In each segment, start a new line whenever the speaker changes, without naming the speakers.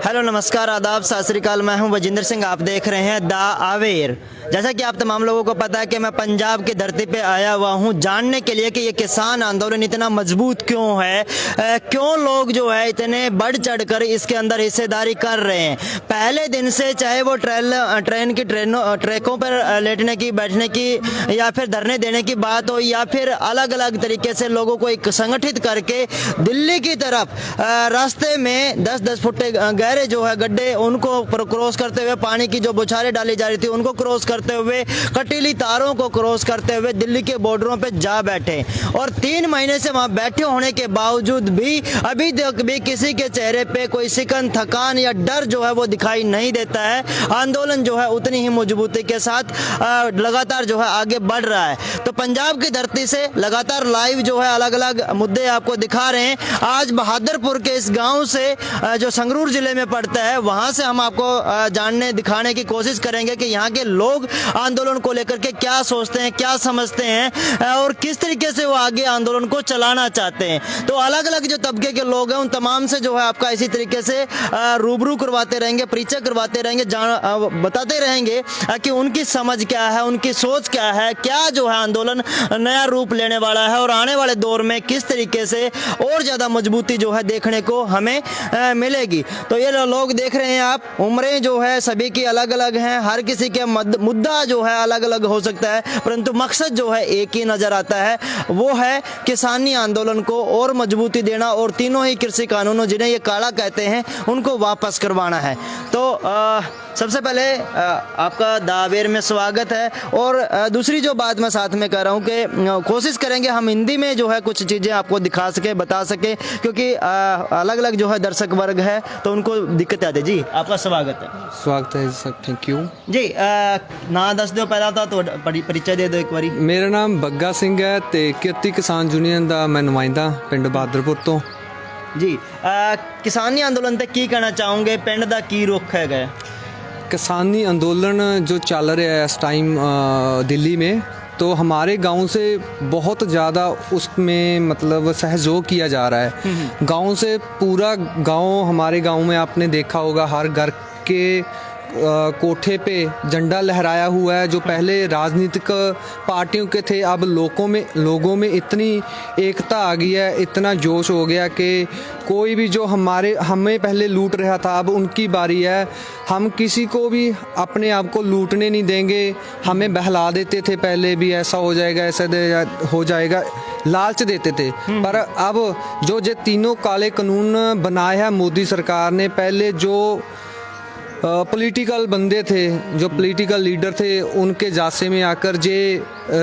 Hello नमस्कार आदाब सत श्री अकाल। मैं हूं वजिंदर सिंह, आप देख रहे हैं द अवेयर। जैसा कि आप तमाम लोगों को पता है कि मैं पंजाब की धरती पे आया हुआ हूं जानने के लिए कि ये किसान आंदोलन इतना मजबूत क्यों है, क्यों लोग जो है इतने बढ़ चढ़ कर इसके अंदर हिस्सेदारी कर रहे हैं। पहले दिन से चाहे वो ट्रैकों पर लेटने की, बैठने की या फिर धरने देने की बात हो, या फिर अलग अलग तरीके से लोगों को एक संगठित करके दिल्ली की तरफ रास्ते में 10-10 फुट गहरे जो है गड्ढे, उनको क्रॉस करते हुए पानी की जो बौछारें डाली जा रही थी उनको क्रॉस करते हुए, कटीली तारों को क्रॉस करते हुए दिल्ली के बॉर्डरों पे जा बैठे। और 3 महीने से वहां बैठे होने के बावजूद भी अभी तक भी किसी के चेहरे पे कोई सिकन, थकान या डर जो है वो दिखाई नहीं देता है। आंदोलन जो है उतनी ही मजबूती के साथ लगातार जो है आगे बढ़ रहा है। तो पंजाब की धरती से लगातार लाइव जो है अलग अलग मुद्दे आपको दिखा रहे हैं। आज बहादुरपुर के इस गांव से जो संगरूर जिले में पड़ता है, वहां से हम आपको जानने दिखाने की कोशिश करेंगे कि यहाँ के लोग आंदोलन को लेकर के क्या सोचते हैं, क्या समझते हैं और किस तरीके से वो आगे आंदोलन को चलाना चाहते हैं। तो अलग अलग जो तबके के लोग हैं उन तमाम से जो है आपका इसी तरीके से रूबरू करवाते रहेंगे, परिचय करवाते रहेंगे, बताते रहेंगे कि उनकी समझ क्या है, उनकी सोच क्या है, क्या जो है आंदोलन नया रूप लेने वाला है और आने वाले दौर में किस तरीके से और ज़्यादा मजबूती जो है देखने को हमें मिलेगी। तो ये लोग देख रहे हैं आप, उम्रें जो है सभी की अलग अलग हैं, हर किसी के मुद्दा जो है अलग अलग हो सकता है, परंतु मकसद जो है एक ही नज़र आता है, वो है किसानी आंदोलन को और मजबूती देना और तीनों ही कृषि कानूनों जिन्हें ये काला कहते हैं उनको वापस करवाना है। तो सबसे पहले आपका द अवेयर में स्वागत है। और दूसरी जो बात मैं साथ में कह रहा हूँ कि कोशिश करेंगे हम हिंदी में जो है कुछ चीज़ें आपको दिखा सके, बता सके, क्योंकि अलग अलग जो है दर्शक वर्ग है तो उनको दिक्कत आती है। जी आपका स्वागत है
सर, थैंक यू
जी। ना दस दो पहला तो परिचय दे दो एक बारी।
मेरा नाम ਬੱਗਾ ਸਿੰਘ है ਤੇ ਕਿਰਤੀ ਕਿਸਾਨ ਯੂਨੀਅਨ ਦਾ मैं नुमाइंदा ਪਿੰਡ ਬਹਾਦਰਪੁਰ ਤੋਂ
जी। किसानी आंदोलन ਤੇ ਕੀ ਕਹਿਣਾ ਚਾਹੋਗੇ, ਪਿੰਡ ਦਾ ਕੀ ਰੁਖ ਹੈਗਾ?
किसानी आंदोलन जो चल रहा है इस टाइम दिल्ली में, तो हमारे गांव से बहुत ज़्यादा उसमें मतलब सहयोग किया जा रहा है। गांव से पूरा गांव, हमारे गांव में आपने देखा होगा हर घर के कोठे पे झंडा लहराया हुआ है। जो पहले राजनीतिक पार्टियों के थे, अब लोगों में इतनी एकता आ गई है, इतना जोश हो गया कि कोई भी जो हमें पहले लूट रहा था अब उनकी बारी है। हम किसी को भी अपने आप को लूटने नहीं देंगे। हमें बहला देते थे पहले भी, ऐसा हो जाएगा, ऐसा हो जाएगा, लालच देते थे। पर अब जो तीनों काले कानून बनाए हैं मोदी सरकार ने, पहले जो पॉलिटिकल बंदे थे, जो पॉलिटिकल लीडर थे, उनके जासे में आकर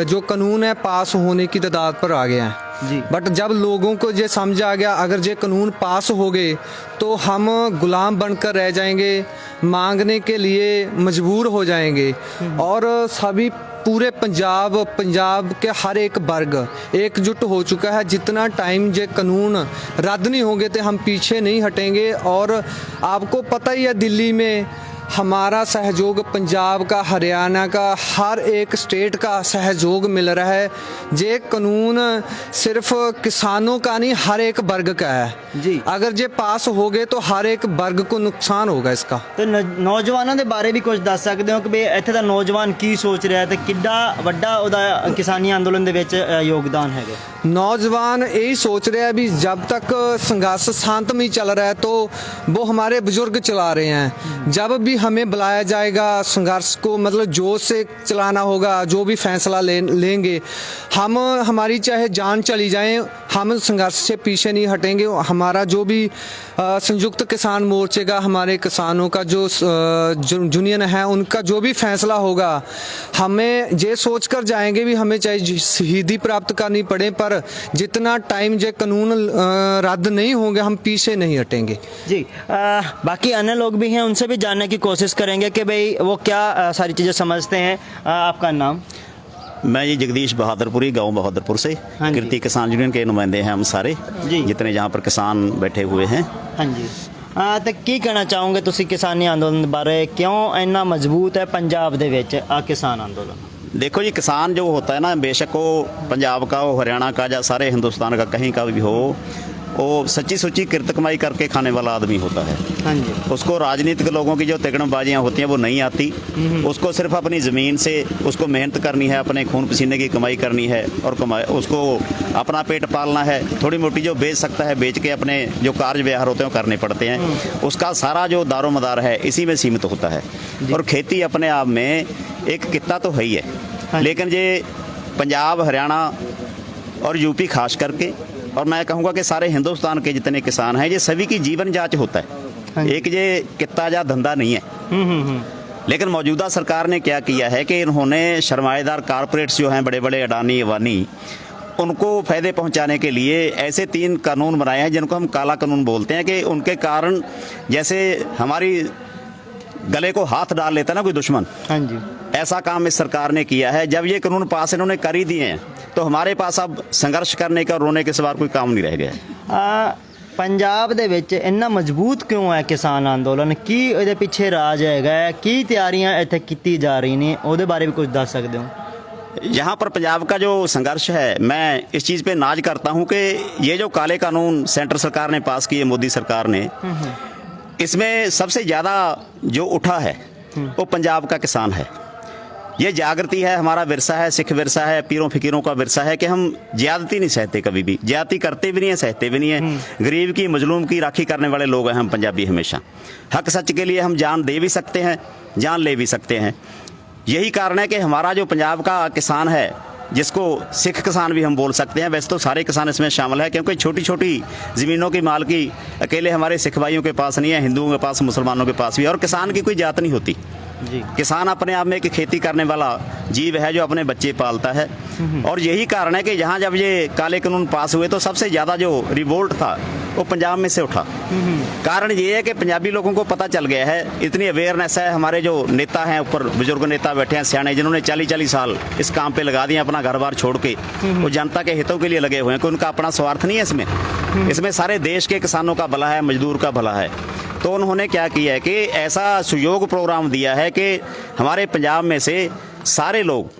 जो कानून है पास होने की तादाद पर आ गया है जी। बट जब लोगों को ये समझ आ गया अगर ये कानून पास हो गए तो हम गुलाम बनकर रह जाएंगे, मांगने के लिए मजबूर हो जाएंगे। और सभी पूरे पंजाब के हर एक वर्ग एकजुट हो चुका है। जितना टाइम ये कानून रद्द नहीं होंगे तो हम पीछे नहीं हटेंगे। और आपको पता ही है दिल्ली में हमारा सहयोग, पंजाब का, हरियाणा का, हर एक स्टेट का सहयोग मिल रहा है। ये कानून सिर्फ किसानों का नहीं, हर एक वर्ग का है जी। अगर ये पास हो गए तो हर एक वर्ग को नुकसान होगा इसका।
तो नौजवानों के बारे भी कुछ दस सकते हो कि भी इत्थे दा नौजवान की सोच रहा है तो किड्डा वड्डा उहदा किसानी आंदोलन दे विच योगदान है?
नौजवान यही सोच रहे हैं भी जब तक संघर्ष शांतमय चल रहा है तो वो हमारे बुजुर्ग चला रहे हैं। जब भी हमें बुलाया जाएगा संघर्ष को मतलब जोश से चलाना होगा, जो भी फैसला लेंगे हम, हमारी चाहे जान चली जाए, हम संघर्ष से पीछे नहीं हटेंगे। हमारा जो भी संयुक्त किसान मोर्चे का, हमारे किसानों का जो यूनियन है, उनका जो भी फैसला होगा हमें ये सोच कर जाएंगे भी हमें चाहे शहीदी प्राप्त करनी पड़े, पर जितना टाइम ये कानून रद्द नहीं होंगे हम पीछे नहीं हटेंगे
जी। बाकी अन्य लोग भी हैं, उनसे भी जानने की कोशिश करेंगे कि भाई वो क्या सारी चीज़ें समझते हैं। आपका नाम?
मैं जी जगदीश बहादुरपुरी, गांव बहादुरपुर से। कीर्ति किसान यूनियन के नुमाइंदे हैं हम सारे जी, जितने यहाँ पर किसान बैठे हुए हैं।
हाँ जी। तो की कहना चाहोगे तुसी किसानी आंदोलन बारे, क्यों इन्ना मजबूत है पंजाब दे विच आ किसान आंदोलन?
देखो जी, किसान जो होता है ना, बेशक वो पंजाब का हो, हरियाणा का, या सारे हिंदुस्तान का कहीं का भी हो, वो सच्ची सुच्ची किरत कमाई करके खाने वाला आदमी होता है।
हाँ जी।
उसको राजनीतिक लोगों की जो तिकड़मबाजियाँ होती हैं वो नहीं आती। उसको सिर्फ अपनी ज़मीन से उसको मेहनत करनी है, अपने खून पसीने की कमाई करनी है और उसको अपना पेट पालना है। थोड़ी मोटी जो बेच सकता है बेच के अपने जो कार्य व्यवहार होते हैं वो करने पड़ते हैं। उसका सारा जो दारोमदार है इसी में सीमित होता है। और खेती अपने आप में एक कित्ता तो है ही है, लेकिन ये पंजाब, हरियाणा और यूपी खास करके, और मैं कहूँगा कि सारे हिंदुस्तान के जितने किसान हैं, ये सभी की जीवन जांच होता है। एक ये कित्ता या धंधा नहीं है। लेकिन मौजूदा सरकार ने क्या किया है कि इन्होंने सरमाएदार कारपोरेट्स जो हैं, बड़े बड़े अडानी अवानी, उनको फ़ायदे पहुंचाने के लिए ऐसे 3 कानून बनाए हैं जिनको हम काला कानून बोलते हैं, कि उनके कारण जैसे हमारी गले को हाथ डाल लेता ना कोई दुश्मन,
हाँ जी,
ऐसा काम इस सरकार ने किया है। जब ये कानून पास इन्होंने कर ही दिए हैं तो हमारे पास अब संघर्ष करने का और रोने के सिवा कोई काम नहीं रह गया।
पंजाब ਦੇ ਵਿੱਚ ਇੰਨਾ ਮਜ਼ਬੂਤ ਕਿਉਂ ਹੈ ਕਿਸਾਨ ਅੰਦੋਲਨ? ਕੀ ਇਹਦੇ ਪਿੱਛੇ ਰਾਜ ਹੈਗਾ? ਕੀ ਤਿਆਰੀਆਂ ਇੱਥੇ ਕੀਤੀ ਜਾ ਰही ਨੇ? ਉਹਦੇ ਬਾਰੇ भी कुछ ਦੱਸ ਸਕਦੇ ਹੋ?
यहाँ पर पंजाब का जो संघर्ष है, मैं इस चीज़ पे नाज करता हूँ कि ये जो काले कानून सेंटर सरकार ने पास किए, मोदी सरकार ने, इसमें सबसे ज़्यादा जो उठा है वो पंजाब का किसान है। ये जागृति है, हमारा विरसा है, सिख विरसा है, पीरों फकीरों का विरसा है कि हम ज्यादती नहीं सहते, कभी भी ज्यादती करते भी नहीं है, सहते भी नहीं है। गरीब की, मजलूम की राखी करने वाले लोग हैं हम पंजाबी हमेशा। हक सच के लिए हम जान दे भी सकते हैं, जान ले भी सकते हैं। यही कारण है कि हमारा जो पंजाब का किसान है, जिसको सिख किसान भी हम बोल सकते हैं, वैसे तो सारे किसान इसमें शामिल है, क्योंकि छोटी छोटी ज़मीनों की मालकी अकेले हमारे सिख भाइयों के पास नहीं है, हिंदुओं के पास, मुसलमानों के पास भी। और किसान की कोई जात नहीं होती
जी।
किसान अपने आप में एक खेती करने वाला जीव है जो अपने बच्चे पालता है। और यही कारण है कि यहाँ जब ये काले कानून पास हुए तो सबसे ज़्यादा जो रिवोल्ट था वो पंजाब में से उठा। कारण ये है कि पंजाबी लोगों को पता चल गया है, इतनी अवेयरनेस है। हमारे जो नेता हैं, ऊपर बुजुर्ग नेता बैठे हैं, सियाने, जिन्होंने 40-40 साल इस काम पे लगा दिए, अपना घर बार छोड़ के वो जनता के हितों के लिए लगे हुए हैं, कि उनका अपना स्वार्थ नहीं है इसमें सारे देश के किसानों का भला है, मजदूर का भला है। तो उन्होंने क्या किया है कि ऐसा सुयोग प्रोग्राम दिया है कि हमारे पंजाब में से सारे लोग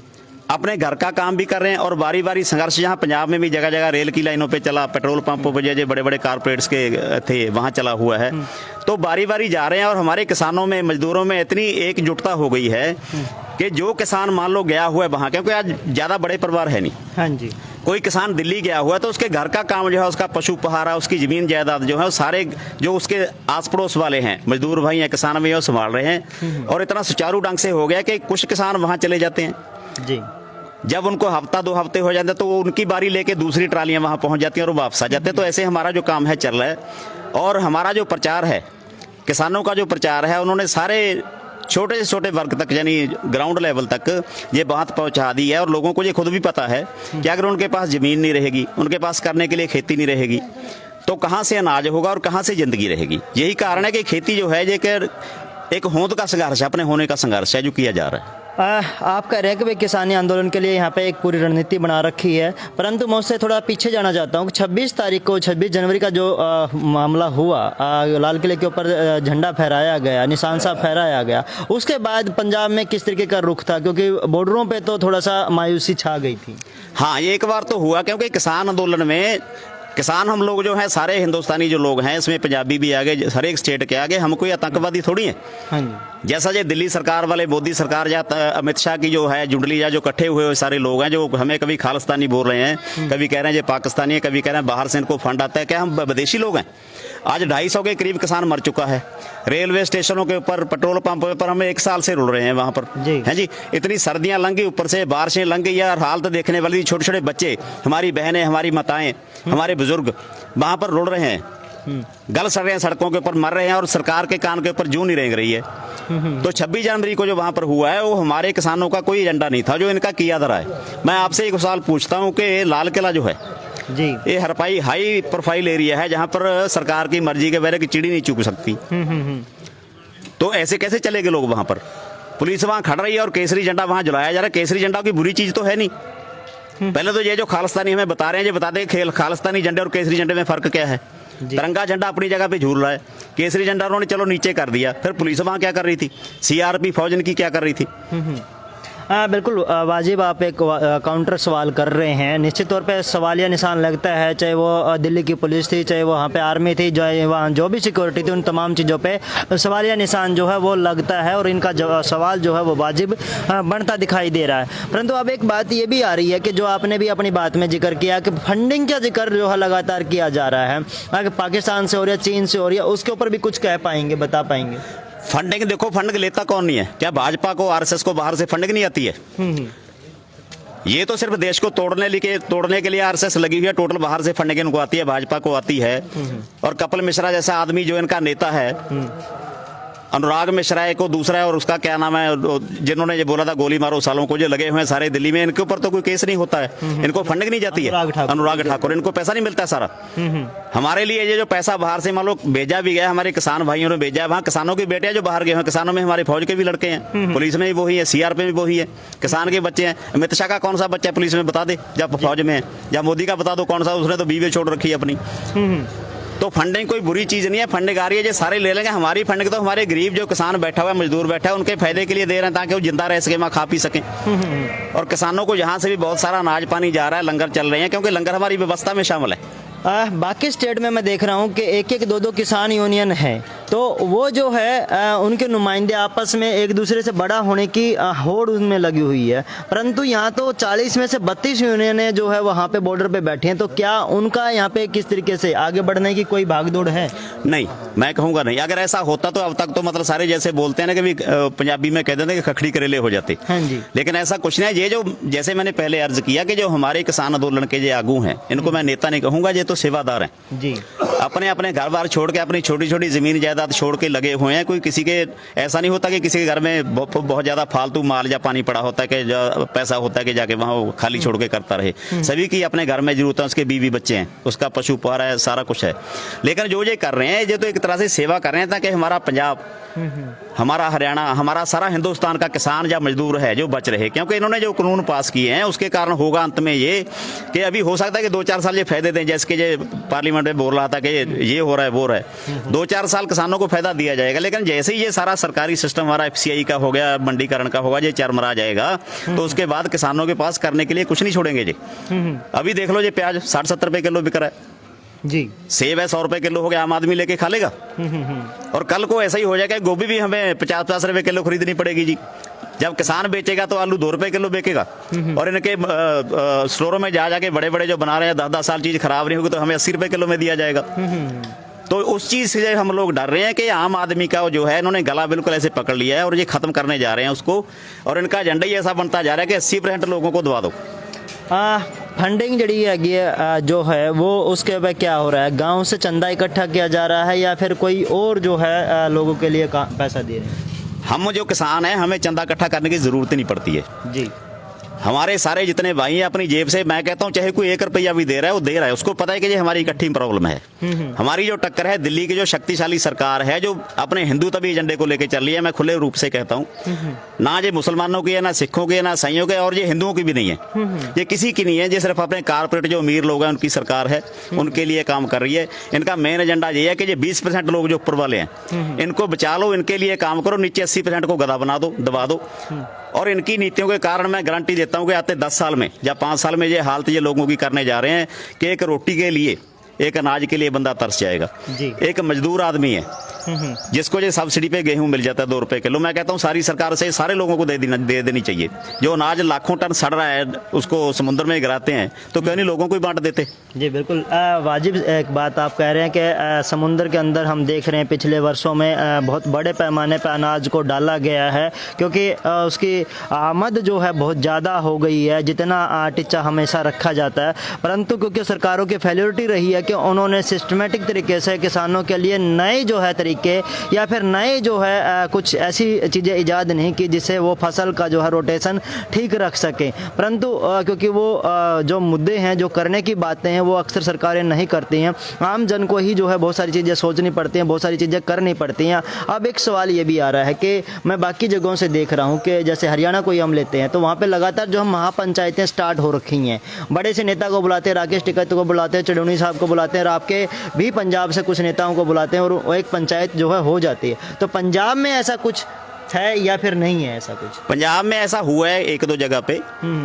अपने घर का काम भी कर रहे हैं और बारी बारी संघर्ष, जहाँ पंजाब में भी जगह जगह रेल की लाइनों पे चला, पेट्रोल पंपों पे जो बड़े बड़े कारपोरेट्स के थे वहाँ चला हुआ है, तो बारी बारी जा रहे हैं। और हमारे किसानों में, मजदूरों में इतनी एकजुटता हो गई है कि जो किसान मान लो गया हुआ है वहाँ, क्योंकि आज ज़्यादा बड़े परिवार है नहीं,
हाँ जी,
कोई किसान दिल्ली गया हुआ है तो उसके घर का काम जो है, उसका पशु पहारा, उसकी ज़मीन जायदाद जो है, वो सारे जो उसके आस पड़ोस वाले हैं, मजदूर भाई हैं, किसान भाई, वो संभाल रहे हैं। और इतना सुचारू ढंग से हो गया कि कुछ किसान वहाँ चले जाते हैं,
जी,
जब उनको हफ्ता 2 हफ्ते हो जाते हैं तो वो उनकी बारी लेके दूसरी ट्रालियाँ वहाँ पहुँच जाती हैं और वापस आ जाते हैं। तो ऐसे हमारा जो काम है चल रहा है। और हमारा जो प्रचार है, किसानों का जो प्रचार है, उन्होंने सारे छोटे से छोटे वर्ग तक, यानी ग्राउंड लेवल तक ये बात पहुंचा दी है। और लोगों को ये खुद भी पता है कि अगर उनके पास ज़मीन नहीं रहेगी, उनके पास करने के लिए खेती नहीं रहेगी, तो कहाँ से अनाज होगा और कहाँ से ज़िंदगी रहेगी। यही कारण है कि खेती जो है, ये एक होंद का संघर्ष है, अपने होने का संघर्ष है जो किया जा रहा है।
आप कह रहे हैं कि भाई किसानी आंदोलन के लिए यहाँ पे एक पूरी रणनीति बना रखी है, परंतु मैं उससे थोड़ा पीछे जाना चाहता हूँ। 26 जनवरी का जो मामला हुआ, लाल किले के ऊपर झंडा फहराया गया, निशान साहब फहराया गया, उसके बाद पंजाब में किस तरीके का रुख था? क्योंकि बॉर्डरों पे तो थोड़ा सा मायूसी छा गई थी।
हाँ, ये एक बार तो हुआ, क्योंकि किसान आंदोलन में किसान हम लोग जो हैं, सारे हिंदुस्तानी जो लोग हैं, इसमें पंजाबी भी आ गए, हर एक स्टेट के आगे। हम कोई आतंकवादी थोड़ी हैं।
हाँ जी।
जैसा जो दिल्ली सरकार वाले, मोदी सरकार या अमित शाह की जो है जुंडली, या जो इकट्ठे हुए सारे लोग हैं, जो हमें कभी खालिस्तानी बोल रहे हैं, कभी कह रहे हैं ये पाकिस्तानी है, कभी कह रहे हैं बाहर से इनको फंड आता है। क्या हम विदेशी लोग हैं? आज 250 के करीब किसान मर चुका है। रेलवे स्टेशनों के ऊपर, पेट्रोल पंपों पर हम 1 साल से रुल रहे हैं वहाँ पर, है जी। इतनी सर्दियाँ लंघ गई, ऊपर से बारिशें लंघ गई यार। हालत देखने वाली, छोटे छोटे बच्चे, हमारी बहनें, हमारी माताएं, हमारे बुजुर्ग वहाँ पर रुल रहे हैं, गल सड़ रहे हैं, सड़कों के ऊपर मर रहे हैं, और सरकार के कान के ऊपर जूं नहीं रेंग रही है। तो 26 जनवरी को जो वहाँ पर हुआ है, वो हमारे किसानों का कोई एजेंडा नहीं था, जो इनका किया धरा है। मैं आपसे एक सवाल पूछता हूँ कि लाल किला जो है
जी,
ये हाई प्रोफाइल एरिया है, जहाँ पर सरकार की मर्जी के बगैर की चिड़ी नहीं चुक सकती। तो ऐसे कैसे चलेंगे लोग वहाँ पर? पुलिस वहाँ खड़ रही है और केसरी झंडा वहाँ जलाया जा रहा है। केसरी झंडा कोई बुरी चीज़ तो है नहीं। पहले तो ये जो खालिस्तानी हमें बता रहे हैं, ये बताते हैं खालिस्तानी झंडे और केसरी झंडे में फ़र्क क्या है। तिरंगा झंडा अपनी जगह पे झूल रहा है, केसरी झंडा उन्होंने चलो नीचे कर दिया। फिर पुलिस वहाँ क्या कर रही थी? CRP फौज इनकी क्या कर रही थी?
बिल्कुल वाजिब, आप एक काउंटर सवाल कर रहे हैं। निश्चित तौर पे सवालिया निशान लगता है, चाहे वो दिल्ली की पुलिस थी, चाहे वो वहाँ पे आर्मी थी, जो वहाँ जो भी सिक्योरिटी थी, उन तमाम चीज़ों पे सवालिया निशान जो है वो लगता है और इनका सवाल जो है वो वाजिब बनता दिखाई दे रहा है। परंतु अब एक बात ये भी आ रही है कि जो आपने भी अपनी बात में जिक्र किया कि फंडिंग का जिक्र जो है लगातार किया जा रहा है, अगर पाकिस्तान से हो रही है, चीन से हो रही है, उसके ऊपर भी कुछ कह पाएंगे, बता पाएंगे?
फंडिंग देखो, फंड लेता कौन नहीं है? क्या भाजपा को, आरएसएस को बाहर से फंडिंग नहीं आती है? ये तो सिर्फ देश को तोड़ने के लिए आरएसएस लगी हुई है। टोटल बाहर से फंडिंग इनको आती है, भाजपा को आती है। और कपिल मिश्रा जैसा आदमी जो इनका नेता है, अनुराग मिश्रा है को दूसरा है, और उसका क्या नाम है, जिन्होंने ये बोला था गोली मारो सालों को, जो लगे हुए हैं सारे दिल्ली में, इनके ऊपर तो कोई केस नहीं होता है। इनको फंडिंग नहीं जाती है, अनुराग ठाकुर, इनको पैसा नहीं मिलता सारा। हमारे लिए ये जो पैसा बाहर से मान लो भेजा भी गया, हमारे किसान भाइयों ने भेजा है, वहाँ किसानों के बेटे हैं जो बाहर गए हैं। किसानों में हमारे फौज के भी लड़के हैं, पुलिस में भी वही है, सीआर पे भी वही है, किसान के बच्चे हैं। अमित शाह का कौन सा बच्चा पुलिस में बता दे, जब फौज में है, या मोदी का बता दो कौन सा, उसने तो बीवी छोड़ रखी है अपनी। तो फंडिंग कोई बुरी चीज नहीं है, फंडिंग आ रही है, जो सारे ले लेंगे। हमारी फंडिंग तो हमारे गरीब जो किसान बैठा हुआ है, मजदूर बैठा है, उनके फायदे के लिए दे रहे हैं, ताकि वो जिंदा रह सके, वहाँ खा पी सकें। और किसानों को यहाँ से भी बहुत सारा अनाज पानी जा रहा है, लंगर चल रहे हैं, क्योंकि लंगर हमारी व्यवस्था में शामिल है।
बाकी स्टेट में मैं देख रहा हूँ कि एक एक दो दो किसान यूनियन है, तो वो जो है उनके नुमाइंदे आपस में एक दूसरे से बड़ा होने की होड़ उनमें लगी हुई है। परंतु यहाँ तो 40 में से 32 यूनियनें जो है वहाँ पे बॉर्डर पे बैठी हैं, तो क्या उनका यहाँ पे किस तरीके से आगे बढ़ने की कोई भागदौड़ है?
नहीं, मैं कहूँगा नहीं। अगर ऐसा होता तो अब तक तो मतलब सारे जैसे बोलते हैं ना कि पंजाबी में कह देते हैं कि खखड़ी करेले हो जाते।
हाँ जी।
लेकिन ऐसा कुछ नहीं। ये जो जैसे मैंने पहले अर्ज किया कि जो हमारे किसान आंदोलन के जो आगू हैं, इनको मैं नेता नहीं कहूँगा, ये तो सेवादार हैं
जी।
अपने अपने घर बार छोड़ के, अपनी छोटी छोटी जमीन जायदाद छोड़ के लगे हुए हैं। कोई किसी के ऐसा नहीं होता कि किसी के घर में बहुत ज्यादा फालतू माल या पानी पड़ा होता है कि पैसा होता है कि जाके वहाँ खाली छोड़ के करता रहे। सभी की अपने घर में जरूरत है, उसके बीवी बच्चे हैं, उसका पशु पार है, सारा कुछ है। लेकिन जो ये कर रहे हैं, ये तो एक तरह से सेवा कर रहे हैं, ताकि हमारा पंजाब, हमारा हरियाणा, हमारा सारा हिंदुस्तान का किसान या मजदूर है जो बच रहे। क्योंकि इन्होंने जो कानून पास किए हैं, उसके कारण होगा अंत में ये कि अभी हो सकता है कि 2-4 साल ये फायदे दें, जैसे कि ये पार्लियामेंट में बोल रहा था कि ये हो रहा है, वो रहा है। 2-4 साल किसानों को फायदा दिया जाएगा, लेकिन जैसे ही ये सारा सरकारी सिस्टम हमारा FCI का हो गया, मंडीकरण का होगा, ये चरमरा जाएगा, तो उसके बाद किसानों के पास करने के लिए कुछ नहीं छोड़ेंगे जी। अभी देख लो, ये प्याज 60-70 रुपए किलो बिक रहा है
जी।
सेब है 100 रुपए किलो हो गया, आम आदमी लेके खा लेगा। और कल को ऐसा ही हो जाएगा, गोभी भी हमें 50-50 रुपए किलो खरीदनी पड़ेगी जी। जब किसान बेचेगा तो आलू 2 रुपए किलो बेचेगा। और इनके स्टोरों में जा जाके बड़े बड़े जो बना रहे हैं 10-10 साल चीज खराब नहीं होगी तो हमें 80 रुपए किलो में दिया जाएगा। तो उस चीज से हम लोग डर रहे हैं कि आम आदमी का जो है, इन्होंने गला बिल्कुल ऐसे पकड़ लिया है और ये खत्म करने जा रहे हैं उसको। और इनका एजेंडा ही ऐसा बनता जा रहा है कि 80% लोगों को दबा दो।
फंडिंग जड़ी है जो है वो उसके पे क्या हो रहा है? गांव से चंदा इकट्ठा किया जा रहा है या फिर कोई और जो है लोगों के लिए पैसा दे रहे हैं?
हम जो किसान हैं, हमें चंदा इकट्ठा करने की जरूरत ही नहीं पड़ती है
जी।
हमारे सारे जितने भाई हैं अपनी जेब से, मैं कहता हूं चाहे कोई 1 रुपया भी दे रहा है, वो दे रहा है, उसको पता है कि ये हमारी इकट्ठी प्रॉब्लम है। हमारी जो टक्कर है दिल्ली की जो शक्तिशाली सरकार है, जो अपने हिंदू तभी एजेंडे को लेकर चल रही है, मैं खुले रूप से कहता हूं, ना ये मुसलमानों की है, ना सिखों की है, ना ईसाइयों की, और ये हिंदुओं की भी नहीं है, ये किसी की नहीं है। ये सिर्फ अपने कारपोरेट जो अमीर लोग हैं उनकी सरकार है, उनके लिए काम कर रही है। इनका मेन एजेंडा ये है कि ये 20% लोग जो ऊपर वाले हैं इनको बचा लो, इनके लिए काम करो, नीचे 80% को गधा बना दो, दबा दो। और इनकी नीतियों के कारण मैं गारंटी देता हूं कि आते 10 साल में या 5 साल में ये हालत ये लोगों की करने जा रहे हैं कि एक रोटी के लिए, एक अनाज के लिए बंदा तरस जाएगा। एक मजदूर आदमी है जिसको ये सब्सिडी पे गेहूं मिल जाता है 2 रुपए किलो, मैं कहता हूं सारी सरकार से सारे लोगों को दे देनी चाहिए। जो अनाज लाखों टन सड़ रहा है उसको समुद्र में गिराते हैं, तो क्यों नहीं लोगों को ही बांट देते? जी
बिल्कुल वाजिब एक बात आप कह रहे हैं कि समुद्र के अंदर हम देख रहे हैं पिछले वर्षों में बहुत बड़े पैमाने पर अनाज को डाला गया है, क्योंकि उसकी आमद जो है बहुत ज़्यादा हो गई है, जितना टिच्चा हमेशा रखा जाता है। परंतु क्योंकि सरकारों की फेल्योरिटी रही है कि उन्होंने सिस्टमेटिक तरीके से किसानों के लिए नए जो है तरीके या फिर नए जो है कुछ ऐसी चीज़ें ईजाद नहीं की जिससे वो फसल का जो है रोटेशन ठीक रख सके। परंतु क्योंकि वो जो मुद्दे हैं, जो करने की बातें हैं, वो अक्सर सरकारें नहीं करती हैं। आम जन को ही जो है बहुत सारी चीज़ें सोचनी पड़ती हैं, बहुत सारी चीज़ें करनी पड़ती हैं। अब एक सवाल ये भी आ रहा है कि मैं बाकी जगहों से देख रहा हूँ कि जैसे हरियाणा को ही हम लेते हैं, तो वहाँ पर लगातार जो हम महापंचायतें स्टार्ट हो रखी हैं, बड़े से नेता को बुलाते हैं, राकेश टिकैत को बुलाते हैं, चढ़ौनी साहब को बुलाते हैं, और आपके भी पंजाब से कुछ नेताओं को बुलाते हैं और एक पंचायत जो है हो जाती है। तो पंजाब में ऐसा कुछ है या फिर नहीं है ऐसा कुछ?
पंजाब में ऐसा हुआ है एक दो जगह पे,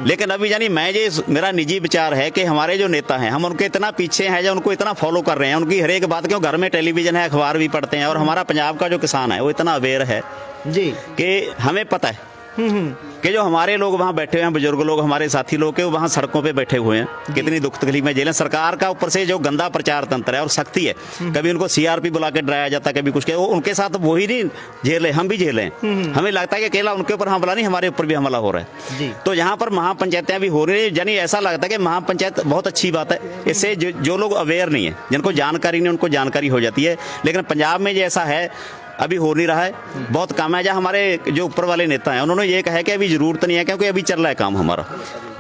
लेकिन अभी यानी मैं ये मेरा निजी विचार है कि हमारे जो नेता हैं हम उनके इतना पीछे हैं, जो उनको इतना फॉलो कर रहे हैं, उनकी हर एक बात, क्यों घर में टेलीविजन है, अखबार भी पढ़ते हैं, और हमारा पंजाब का जो किसान है वो इतना अवेयर है
जी।
कि हमें पता है कि जो हमारे लोग वहाँ बैठे हुए हैं, बुजुर्ग लोग, हमारे साथी लोग के, वो वहाँ सड़कों पे बैठे हुए हैं, कितनी दुख तकलीफ में झेलें। सरकार का ऊपर से जो गंदा प्रचार तंत्र है और सख्ती है, कभी उनको सीआरपी बुला के डराया जाता है, कभी कुछ वो उनके साथ वो ही नहीं झेले, हम भी झेलें। हमें लगता है कि अकेला उनके ऊपर हमला नहीं, हमारे ऊपर भी हमला हो रहा है। तो यहाँ पर महापंचायतें भी हो रही है, यानी ऐसा लगता है कि महापंचायत बहुत अच्छी बात है। इससे जो लोग अवेयर नहीं है, जिनको जानकारी नहीं, उनको जानकारी हो जाती है। लेकिन पंजाब में जो ऐसा है अभी हो नहीं रहा है, बहुत कम है। जहाँ हमारे जो ऊपर वाले नेता हैं उन्होंने ये कहा है कि अभी जरूरत नहीं है, क्योंकि अभी चल रहा है काम हमारा।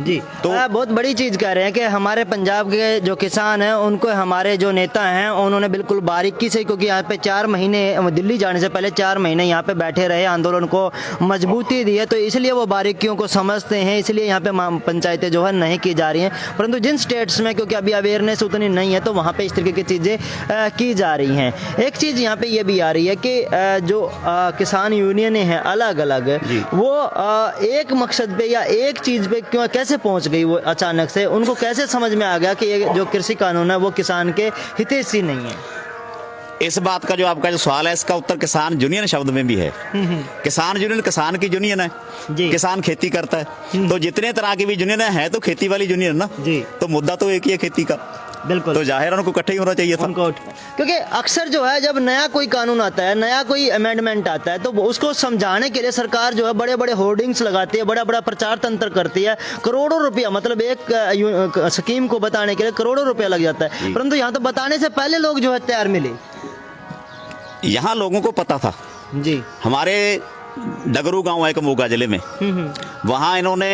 जी। तो बहुत बड़ी चीज़ कह रहे हैं कि हमारे पंजाब के जो किसान हैं उनको हमारे जो नेता हैं उन्होंने बिल्कुल बारीकी से, क्योंकि यहाँ पे 4 महीने दिल्ली जाने से पहले 4 महीने यहाँ पे बैठे रहे, आंदोलन को मजबूती दी है, तो इसलिए वो बारीकियों को समझते हैं, इसलिए यहाँ पे पंचायतें जो है नहीं की जा रही हैं। परंतु जिन स्टेट्स में क्योंकि अभी अवेयरनेस उतनी नहीं है तो वहाँ पर इस तरीके की चीज़ें की जा रही हैं। एक चीज़ यहाँ पर यह भी आ रही है कि जो किसान यूनियनें हैं अलग अलग, वो एक मकसद पे या एक चीज़ पे क्यों कैसे पहुंच गई, वो अचानक से उनको कैसे समझ में आ गया कि ये जो कृषि कानून है वो किसान के हितैषी नहीं है?
इस बात का जो आपका जो सवाल है, इसका उत्तर किसान यूनियन शब्द में भी है। किसान यूनियन किसान की यूनियन है, किसान खेती करता है, तो जितने तरह की भी यूनियन है तो खेती वाली यूनियन ना, तो मुद्दा तो एक ही है खेती का।
बिल्कुल।
तो जाहिर उनको इकट्ठे ही होना चाहिए था।
क्योंकि अक्सर जो है जब नया कोई कानून आता है, नया कोई अमेंडमेंट आता है, तो उसको समझाने के लिए सरकार जो है बड़े बड़े होर्डिंग्स लगाती है, बड़ा बड़ा प्रचार तंत्र करती है, करोड़ों रुपया, मतलब एक स्कीम को बताने के लिए करोड़ों रुपया लग जाता है। परंतु यहाँ तो बताने से पहले लोग जो है तैयार मिले।
यहाँ लोगों को पता था
जी।
हमारे डगरू गांव है मोगा जिले में, वहाँ इन्होंने